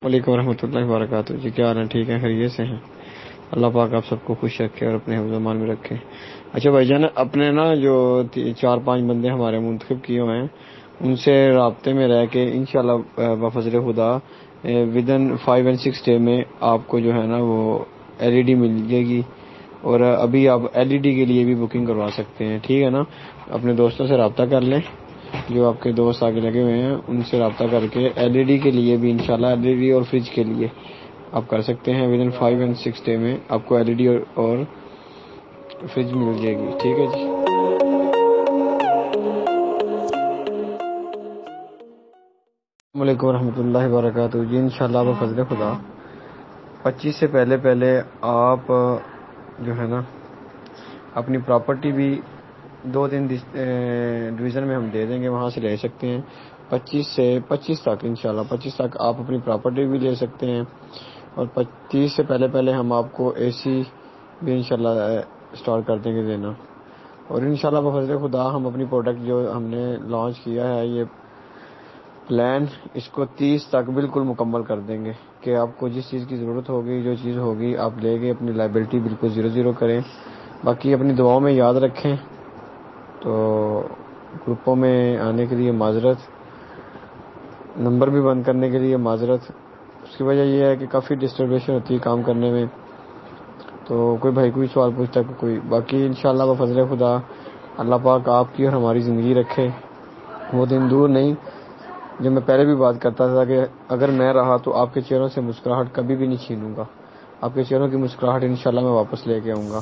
وعلیکم ورحمۃ اللہ وبرکاتہ. جی کیا حال ہے؟ ٹھیک ہے، خیریت سے ہیں؟ اللہ پاک آپ سب کو خوش رکھے اور اپنے حفظ و امان میں رکھے. اچھا بھائی جان، اپنے نا جو 4-5 بندے ہمارے منتخب کیے ہوئے ہیں ان سے رابطے میں رہ کے انشاءاللہ بفضل خدا ودن 5 and 6 ڈے میں آپ کو جو ہے نا وہ LED مل جائے گی. اور ابھی آپ LED کے لیے بھی بکنگ کروا سکتے ہیں، ٹھیک ہے نا. اپنے دوستوں سے رابطہ کر لیں، جو آپ کے دوست آگے لگے ہوئے ہیں ان سے رابطہ کر کے LED کے لیے بھی انشاءاللہ LED اور فریج کے لیے آپ کر سکتے ہیں. ودن 5 and 6 ڈے میں آپ کو LED اور فریج مل جائے گی، ٹھیک ہے جی. السلام علیکم ورحمۃ اللہ وبرکاتہ. جی انشاءاللہ بفضل خدا 25 سے پہلے آپ جو ہے نا اپنی پراپرٹی بھی 2-3 ڈویژن میں ہم دے دیں گے، وہاں سے لے سکتے ہیں. 25 تک انشاءاللہ 25 تک آپ اپنی پراپرٹی بھی لے سکتے ہیں. اور 25 سے پہلے ہم آپ کو AC بھی انشاءاللہ اسٹارٹ کر دیں گے دینا. اور انشاءاللہ بفضل خدا ہم اپنی پروڈکٹ جو ہم نے لانچ کیا ہے یہ پلان اس کو 30 تک بالکل مکمل کر دیں گے کہ آپ کو جس چیز کی ضرورت ہوگی، جو چیز ہوگی آپ لے گئے، اپنی لائبلٹی بالکل 0 کریں. باقی اپنی دعاؤں میں یاد رکھیں. تو گروپوں میں آنے کے لیے معذرت، نمبر بھی بند کرنے کے لیے معذرت. اس کی وجہ یہ ہے کہ کافی ڈسٹربیشن ہوتی ہے کام کرنے میں، تو کوئی بھائی کوئی سوال پوچھتا ہے کوئی. باقی انشاءاللہ بفضل خدا اللہ پاک آپ کی اور ہماری زندگی رکھے. وہ دن دور نہیں جب میں پہلے بھی بات کرتا تھا کہ اگر میں رہا تو آپ کے چہروں سے مسکراہٹ کبھی بھی نہیں چھینوں گا. آپ کے چہروں کی مسکراہٹ انشاءاللہ میں واپس لے کے آؤں گا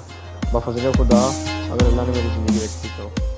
بفضل خدا، اگر اللہ نے میری زندگی رکھی تو.